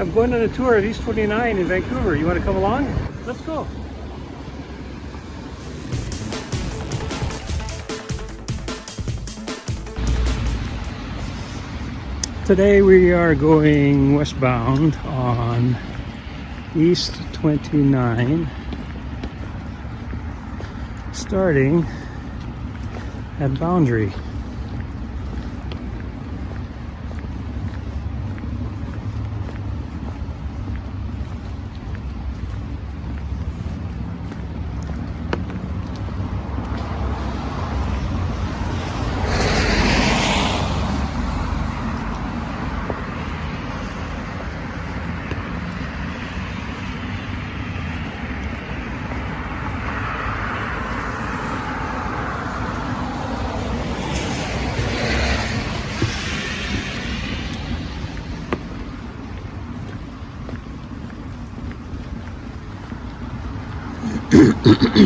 I'm going on a tour of East 29 in Vancouver. You want to come along? Let's go. Today we are going westbound on East 29, starting at Boundary.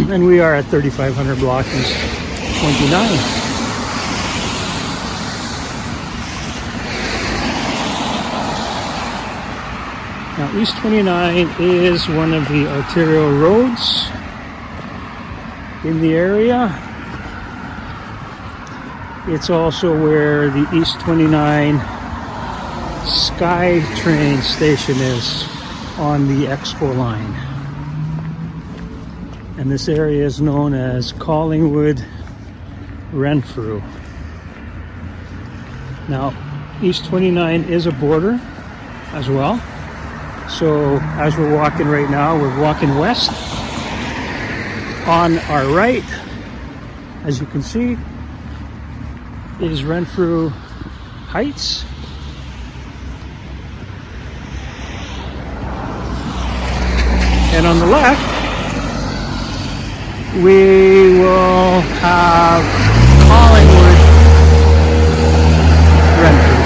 And we are at 3500 block East 29. Now East 29 is one of the arterial roads in the area. It's also where the East 29 SkyTrain station is on the Expo line. And this area is known as Collingwood, Renfrew. Now, East 29 is a border as well. So as we're walking right now, we're walking west. On our right, as you can see, is Renfrew Heights. And on the left, we will have Collingwood, Renfrew.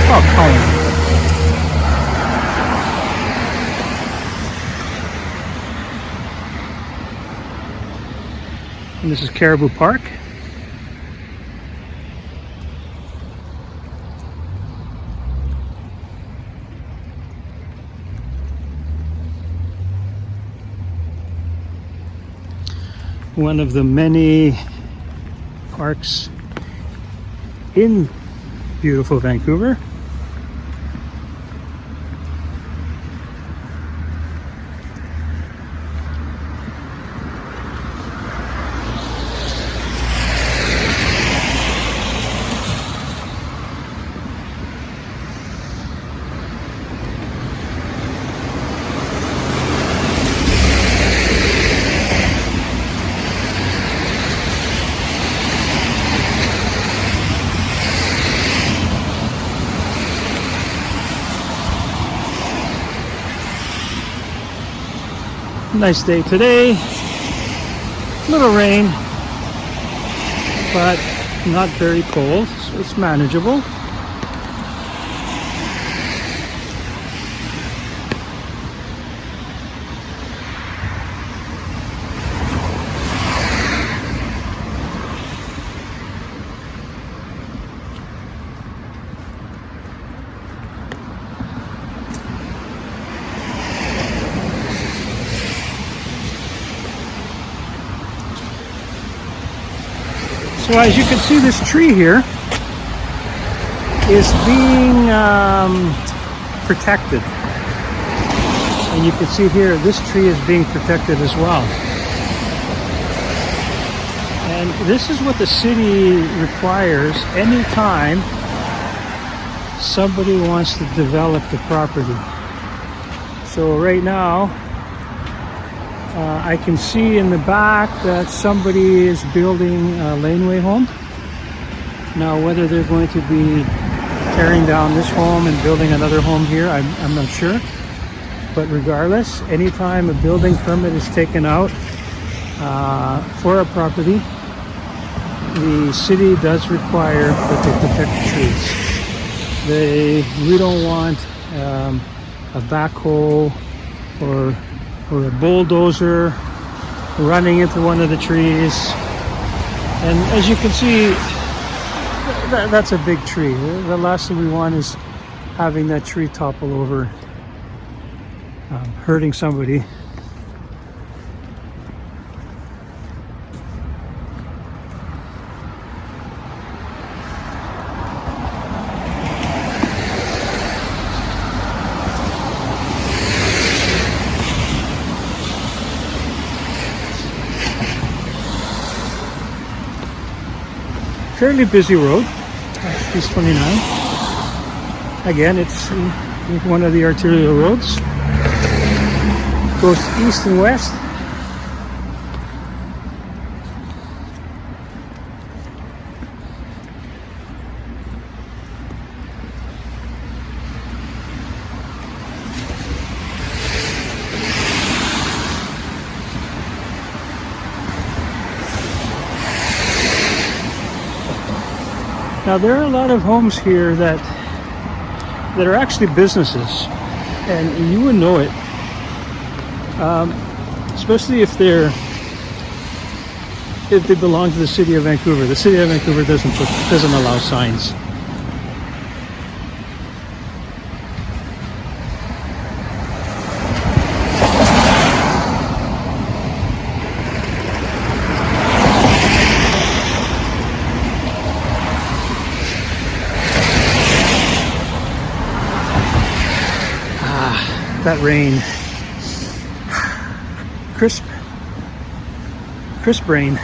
Oh, Collingwood. And this is Cariboo Park. One of the many parks in beautiful Vancouver. Nice day today, little rain, but not very cold, so it's manageable. So as you can see, this tree here is being protected. And you can see here, this tree is being protected as well. And this is what the city requires anytime somebody wants to develop the property. So right now, I can see in the back that somebody is building a laneway home. Now, whether they're going to be tearing down this home and building another home here, I'm not sure. But regardless, anytime a building permit is taken out for a property, the city does require that they protect the trees. We don't want a backhoe or a bulldozer running into one of the trees. And as you can see, that's a big tree. The last thing we want is having that tree topple over hurting somebody. Fairly busy road, East 29. Again, it's one of the arterial roads. Goes east and west. Now there are a lot of homes here that are actually businesses, and you would know it, especially if they belong to the City of Vancouver. The City of Vancouver doesn't allow signs. That rain, crisp rain.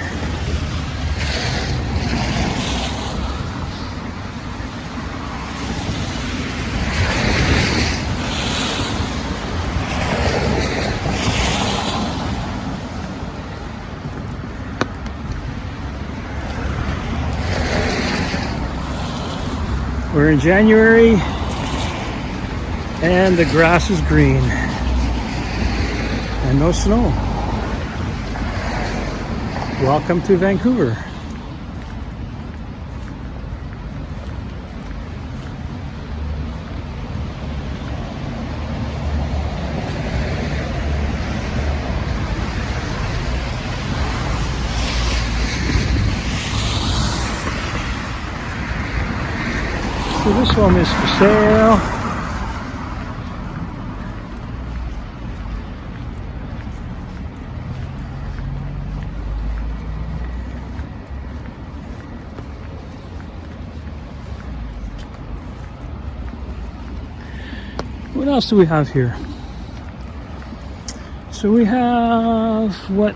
We're in January, and the grass is green and no snow. Welcome to Vancouver. So this one is for sale. What else do we have here? So we have what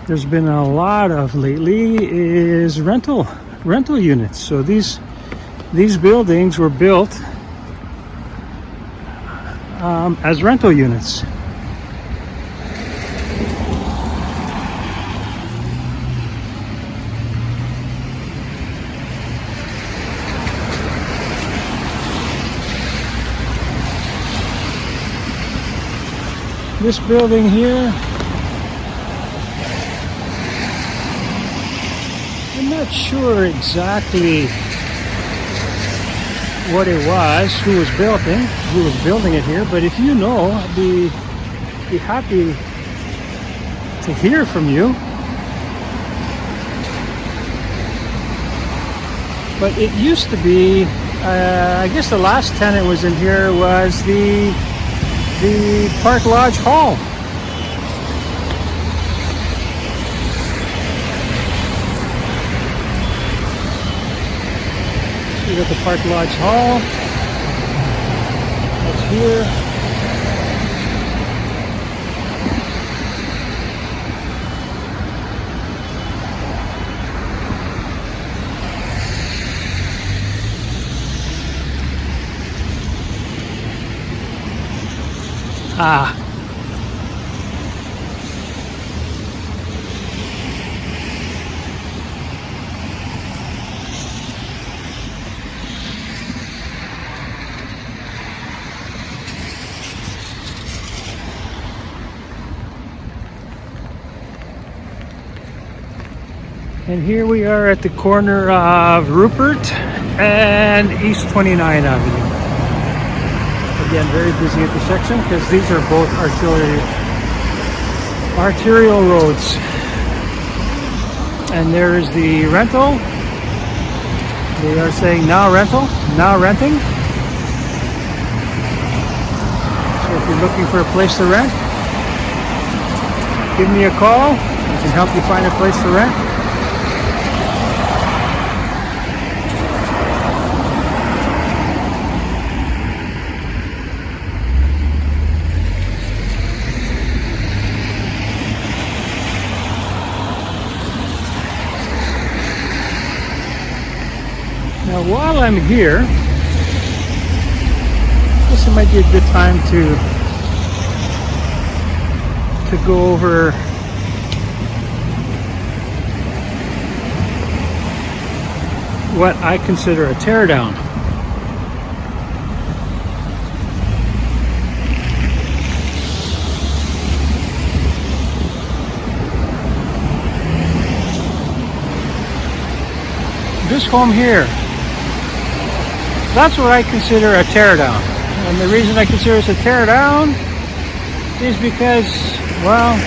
there's been a lot of lately is rental units. So these buildings were built as rental units. This building here, I'm not sure exactly what it was, who was building it here, but if you know, I'd be happy to hear from you. But it used to be, I guess the last tenant was in here was the Park Lodge Hall. You got the Park Lodge Hall. That's here. And here we are at the corner of Rupert and East 29 Avenue. Again, very busy intersection because these are both arterial roads. And there is the rental. They are saying now rental, now renting. if you're looking for a place to rent, give me a call. I can help you find a place to rent. Now, while I'm here, I guess it might be a good time to go over what I consider a teardown. This home here, that's what I consider a teardown. And the reason I consider it a teardown is because, well,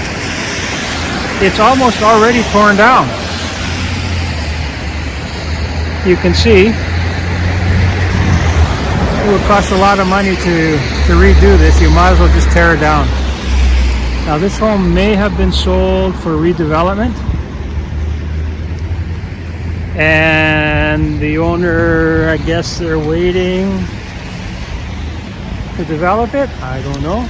it's almost already torn down. You can see it would cost a lot of money to redo this. You might as well just tear it down. Now, this home may have been sold for redevelopment, and the owner, I guess they're waiting to develop it. I don't know.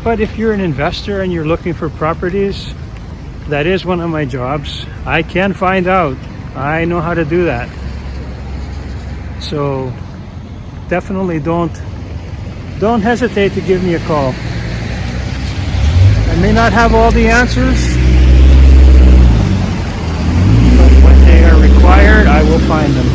But if you're an investor and you're looking for properties, that is one of my jobs. I can find out. I know how to do that. So definitely don't hesitate to give me a call. I may not have all the answers, but when they are required, I will find them.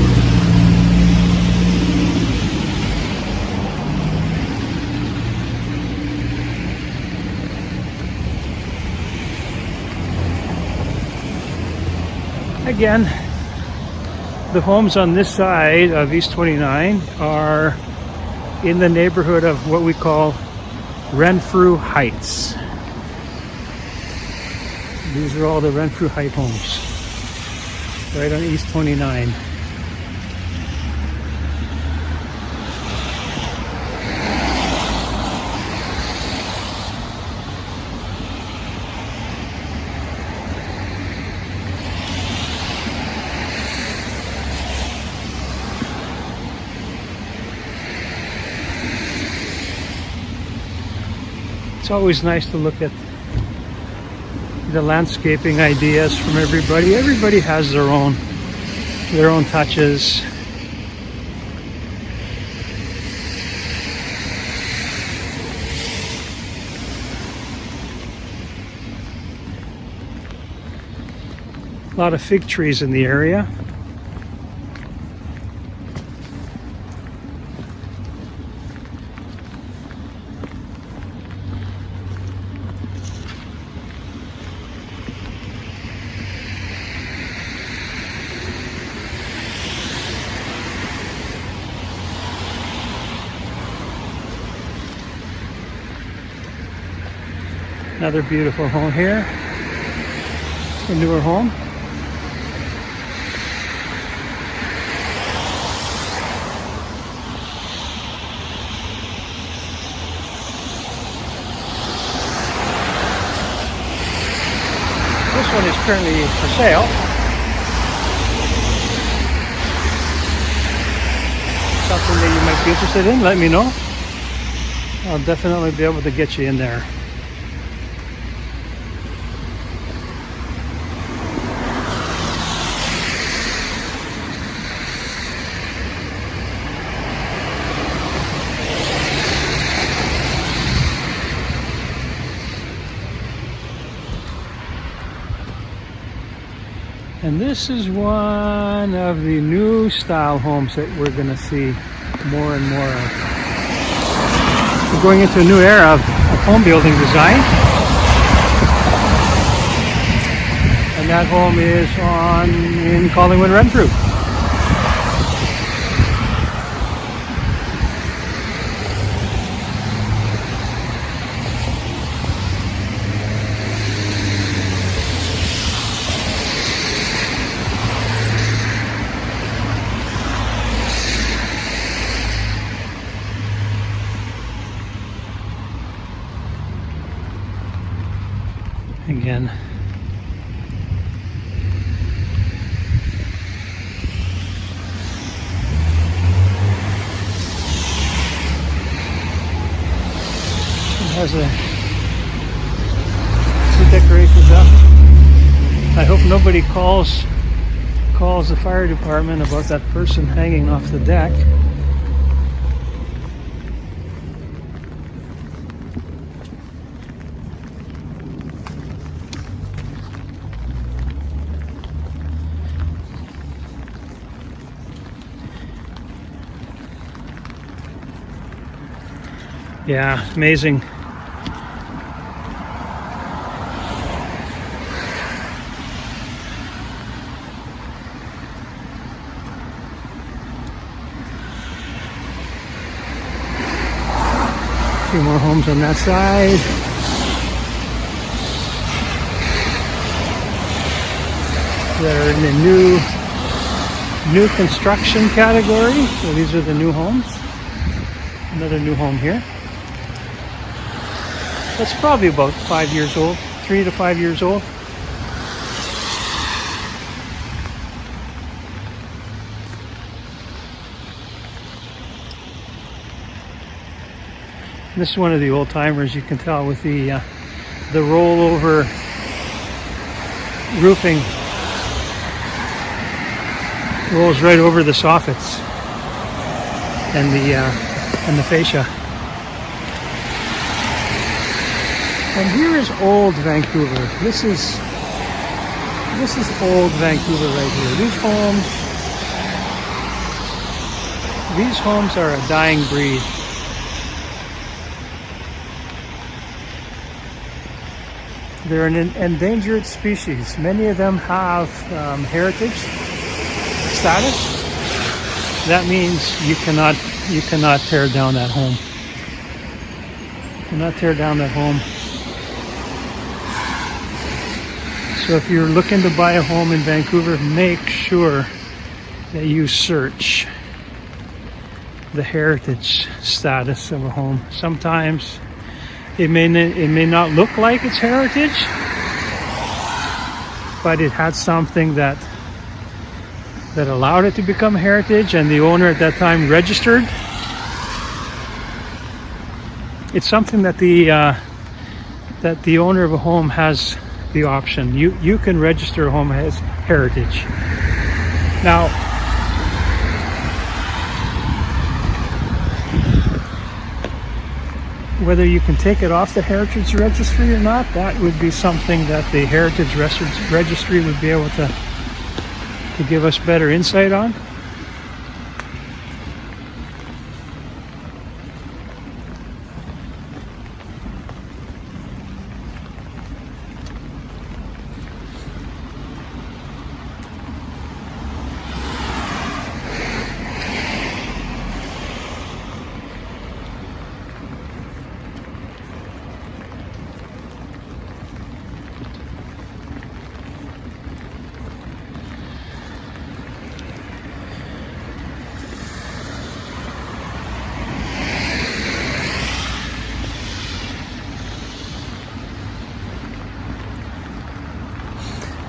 Again, the homes on this side of East 29 are in the neighborhood of what we call Renfrew Heights. These are all the Renfrew Heights homes, right on East 29. It's always nice to look at the landscaping ideas from everybody. Everybody has their own touches. A lot of fig trees in the area. Another beautiful home here, a newer home. This one is currently for sale. Something that you might be interested in, let me know. I'll definitely be able to get you in there. And this is one of the new style homes that we're going to see more and more of. We're going into a new era of home building design. And that home is in Collingwood, Renfrew. again. It has some decorations up. I hope nobody calls the fire department about that person hanging off the deck. Yeah, amazing. A few more homes on that side. That are in the new construction category. So these are the new homes. Another new home here. That's probably about 5 years old, 3 to 5 years old. This is one of the old timers, you can tell, with the rollover roofing. Rolls right over the soffits and the fascia. And here is Old Vancouver. This is Old Vancouver right here. These homes are a dying breed. They're an endangered species. Many of them have heritage status. That means you cannot tear down that home. You cannot tear down that home. So if you're looking to buy a home in Vancouver, make sure that you search the heritage status of a home. Sometimes it may not look like it's heritage, but it had something that allowed it to become heritage, and the owner at that time registered. It's something that the owner of a home has the option. You can register a home as heritage. Now, whether you can take it off the Heritage Registry or not, that would be something that the Heritage Registry would be able to give us better insight on.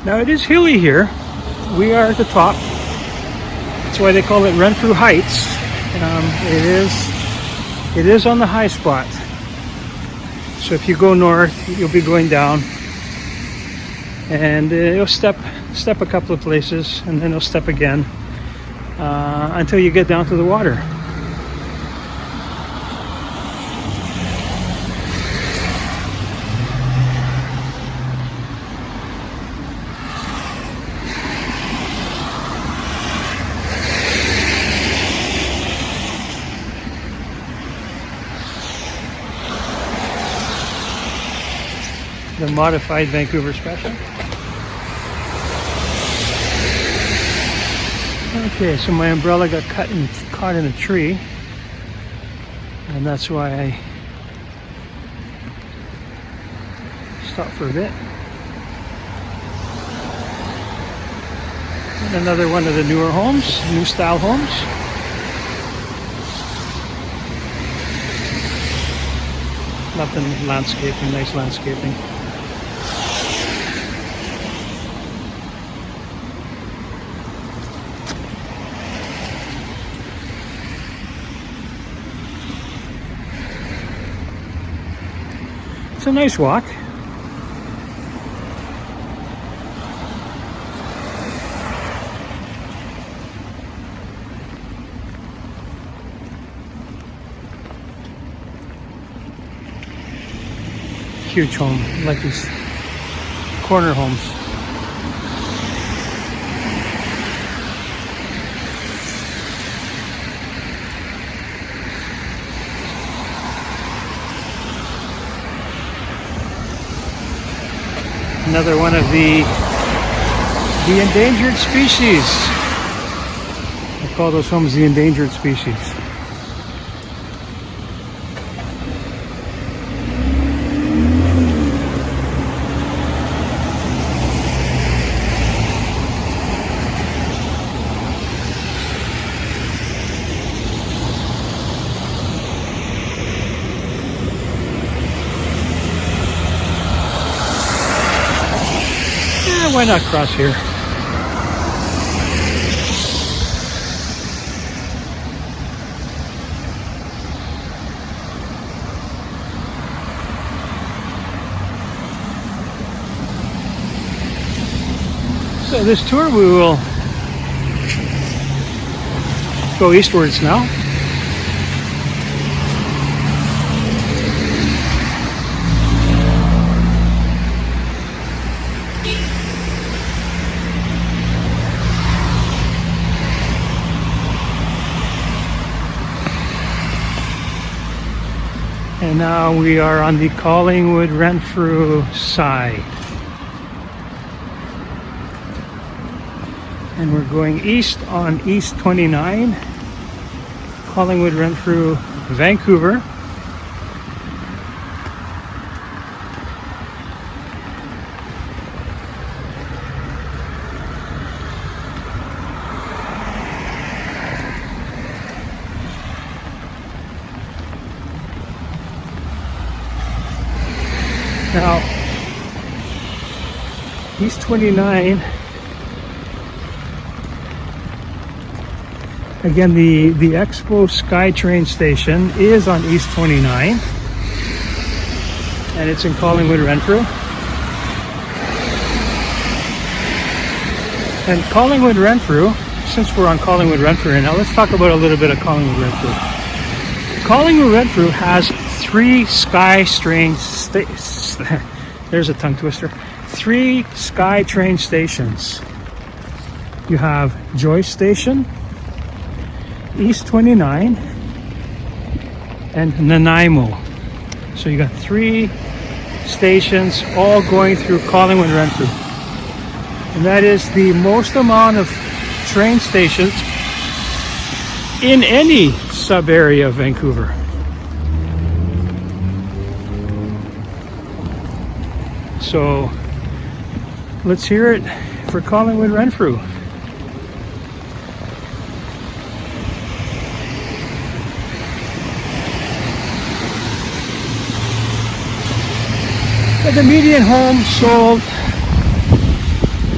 Now it is hilly here. We are at the top. That's why they call it Renfrew Heights. It is on the high spot. So if you go north, you'll be going down, and you'll step a couple of places, and then you'll step again until you get down to the water. The modified Vancouver Special. Okay, so my umbrella got caught in a tree, and that's why I stopped for a bit. And another one of the newer homes, new style homes. Nothing landscaping, nice landscaping. It's a nice walk. Huge home, like these corner homes. Another one of the endangered species. I call those homes the endangered species. Why not cross here? So this tour we will go eastwards now. And now we are on the Collingwood Renfrew side. And we're going east on East 29, Collingwood Renfrew, Vancouver. Now, East 29, again, the Expo SkyTrain station is on East 29, and it's in Collingwood, Renfrew. And Collingwood, Renfrew, since we're on Collingwood, Renfrew now, let's talk about a little bit of Collingwood, Renfrew. Collingwood, Renfrew has 3 SkyTrain there's a tongue twister. 3 SkyTrain stations. You have Joyce Station, East 29, and Nanaimo. So you got 3 stations all going through Collingwood, Renfrew. And that is the most amount of train stations in any sub-area of Vancouver. So let's hear it for Collingwood Renfrew. The median home sold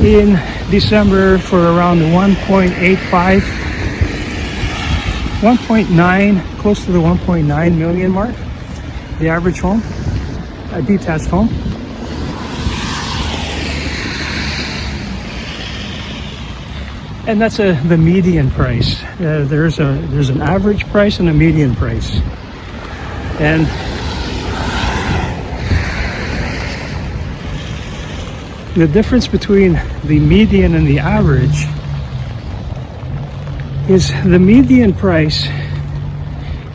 in December for around 1.85, 1.9, close to the 1.9 million mark. The average home, a detached home. And that's the median price. There's an average price and a median price. And the difference between the median and the average is the median price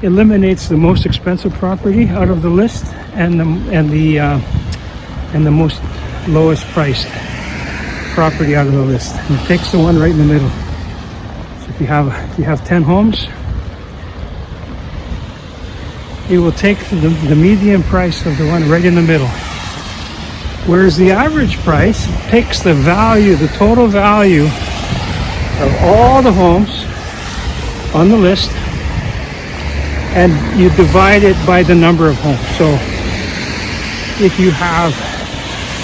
eliminates the most expensive property out of the list and the most lowest priced property out of the list. And it takes the one right in the middle. So if you have 10 homes, it will take the median price of the one right in the middle. Whereas the average price takes the value, the total value of all the homes on the list, and you divide it by the number of homes. So if you have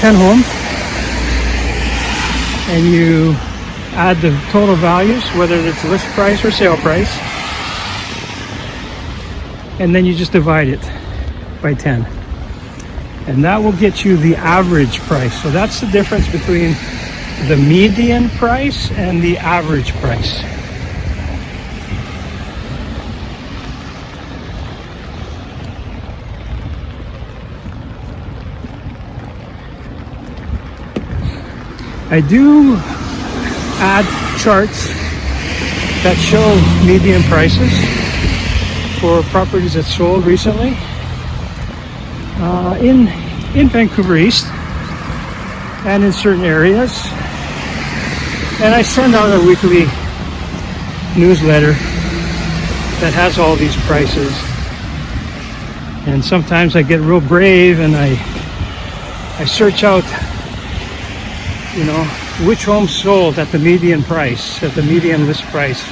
10 homes and you add the total values, whether it's list price or sale price, and then you just divide it by 10. and that will get you the average price. So that's the difference between the median price and the average price. I do add charts that show median prices for properties that sold recently in Vancouver East and in certain areas. And I send out a weekly newsletter that has all these prices. And sometimes I get real brave and I search out, you know, which home sold at the median price, at the median list price.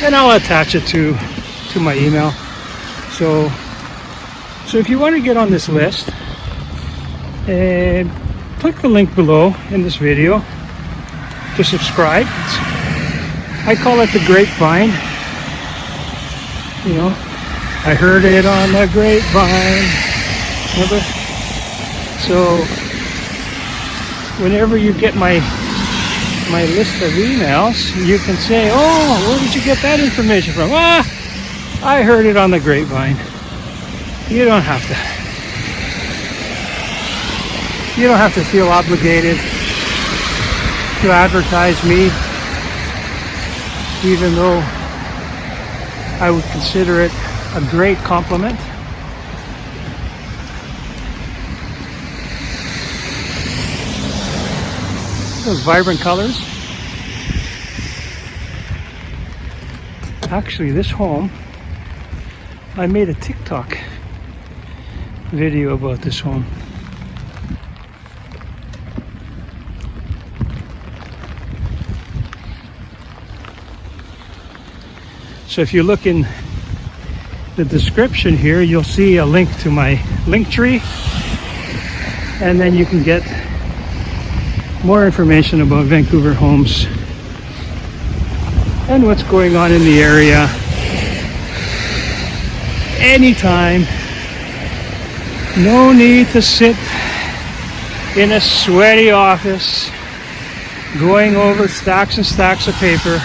And I'll attach it to my email. So if you want to get on this list, click the link below in this video to subscribe. I call it the grapevine. You know, I heard it on the grapevine. Remember? So whenever you get my list of emails, you can say, oh, where did you get that information from? Ah, I heard it on the grapevine. You don't have to feel obligated to advertise me, even though I would consider it a great compliment. Those vibrant colors. Actually, this home, I made a TikTok video about this home. So if you look in the description here, you'll see a link to my link tree, and then you can get more information about Vancouver homes and what's going on in the area anytime. No need to sit in a sweaty office going over stacks and stacks of paper.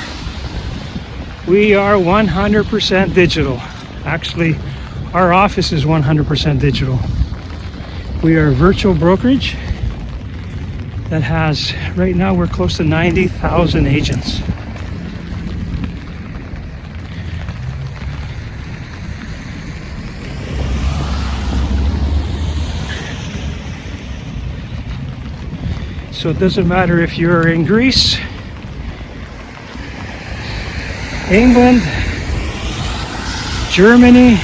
We are 100% digital. Actually, our office is 100% digital. We are a virtual brokerage that has, right now we're close to 90,000 agents. So it doesn't matter if you're in Greece, England, Germany,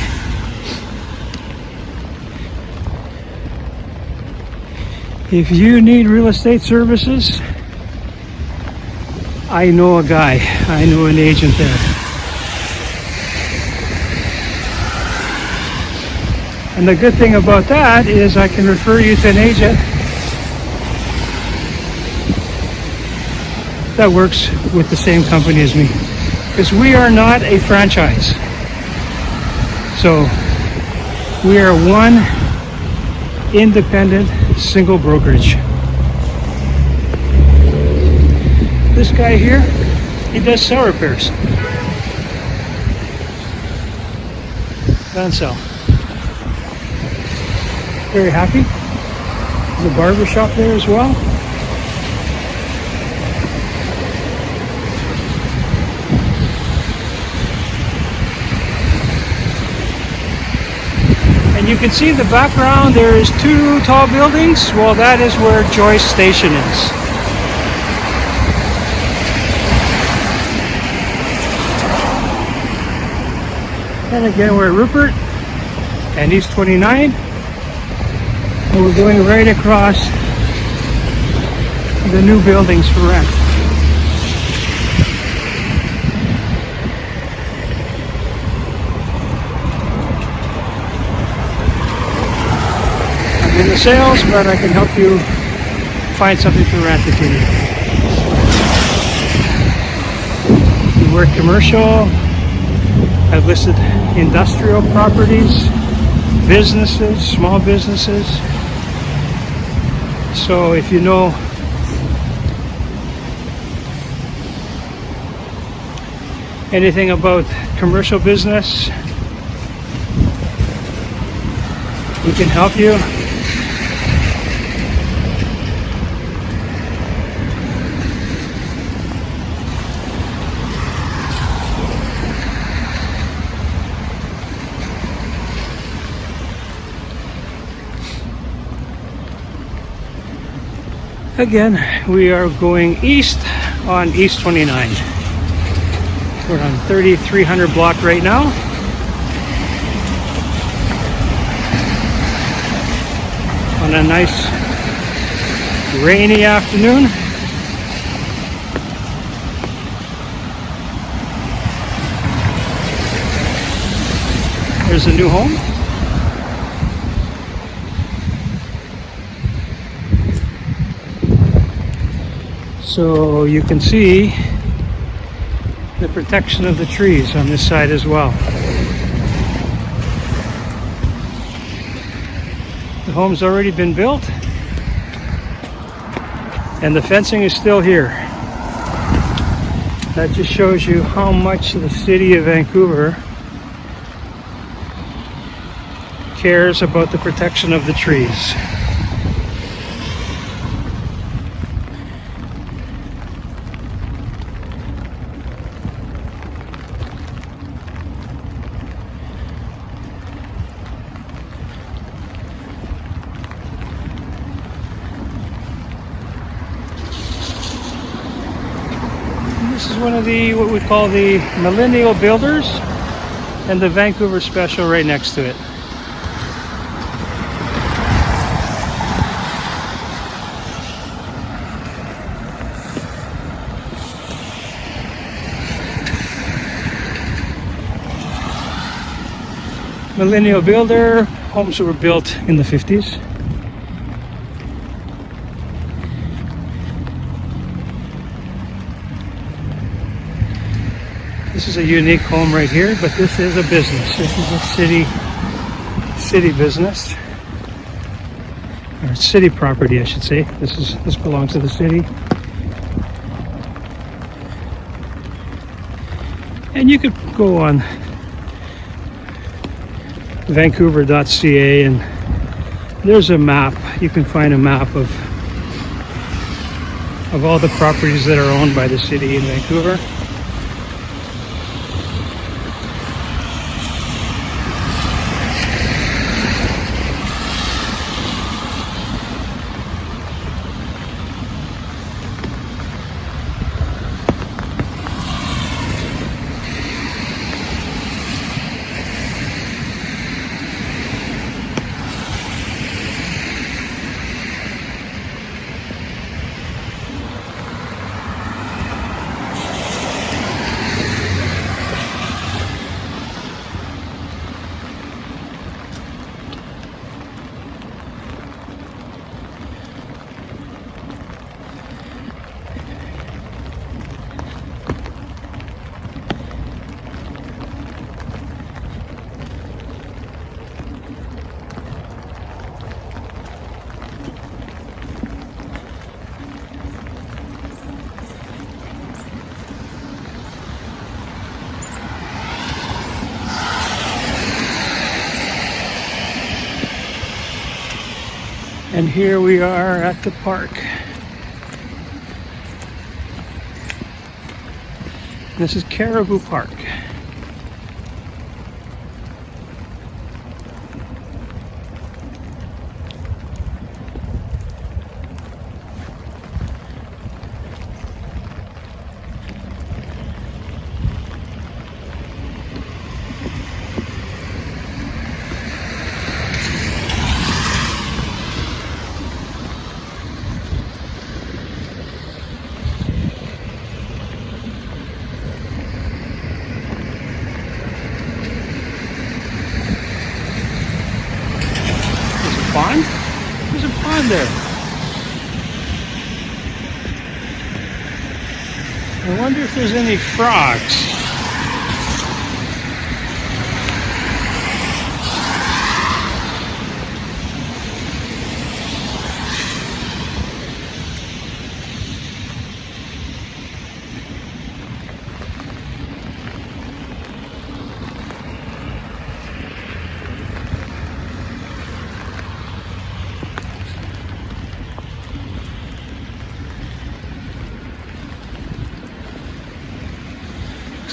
if you need real estate services, I know a guy, I know an agent there. And the good thing about that is I can refer you to an agent that works with the same company as me, because we are not a franchise. So we are one independent single brokerage. This guy here, he does cell repairs. Van Cell. Very happy. There's a barber shop there as well. And you can see in the background there is 2 tall buildings. Well, that is where Joyce Station is. And again, we're at Rupert and East 29. And we're going right across the new buildings for rent. In the sales, but I can help you find something to rent if you need. We work commercial. I've listed industrial properties businesses, small businesses. So if you know anything about commercial business, we can help you. Again, we are going east on East 29. We're on 3300 block right now. On a nice rainy afternoon. There's a new home. So you can see the protection of the trees on this side as well. The home's already been built and the fencing is still here. That just shows you how much the City of Vancouver cares about the protection of the trees. This is one of the, what we call the Millennial Builders, and the Vancouver Special right next to it. Millennial Builder, homes that were built in the 50s. This is a unique home right here, but this is a business. This is a city business, or city property, I should say. This belongs to the city. And you could go on Vancouver.ca and there's a map. You can find a map of all the properties that are owned by the city in Vancouver. And here we are at the park. This is Cariboo Park. Pond? There's a pond there. I wonder if there's any frogs.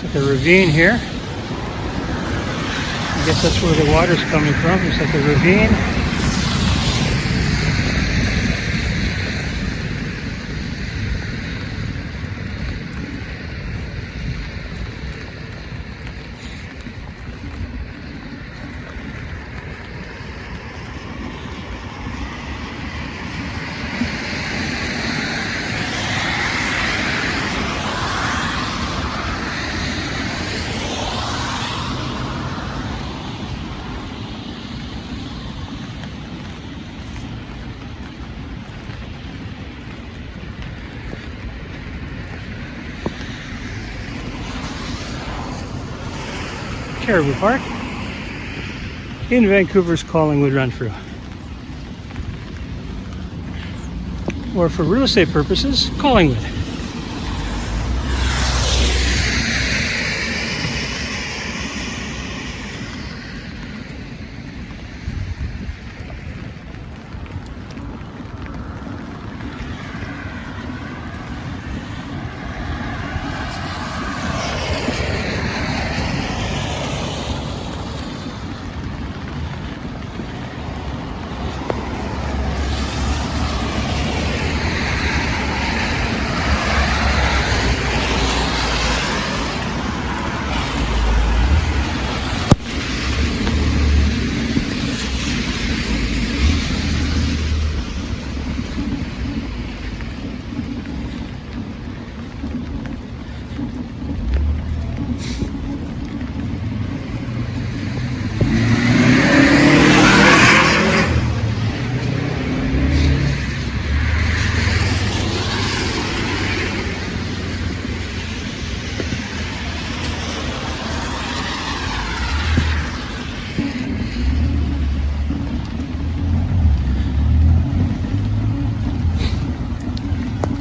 Looks like a ravine here. I guess that's where the water's coming from. It's like a ravine. Cariboo Park in Vancouver's Collingwood, Renfrew. Or for real estate purposes, Collingwood.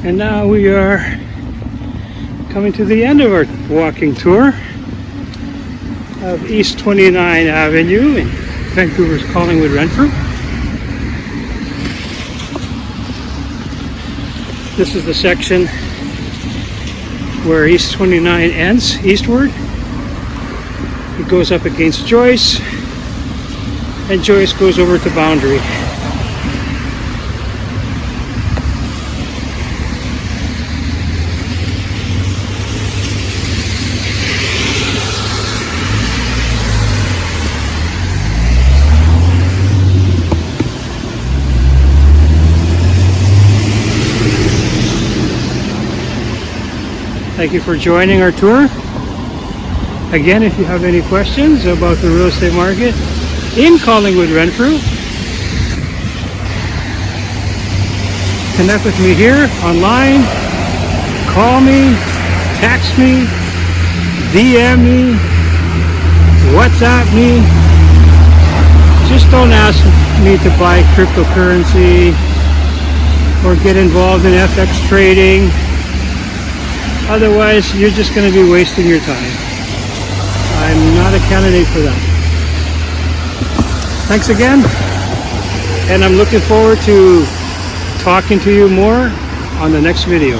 And now we are coming to the end of our walking tour of East 29 Avenue in Vancouver's Collingwood, Renfrew. This is the section where East 29 ends eastward. It goes up against Joyce, and Joyce goes over to Boundary. Thank you for joining our tour. Again, if you have any questions about the real estate market in Collingwood, Renfrew, connect with me here online, call me, text me, DM me, WhatsApp me. Just don't ask me to buy cryptocurrency or get involved in FX trading. Otherwise, you're just going to be wasting your time. I'm not a candidate for that. Thanks again, and I'm looking forward to talking to you more on the next video.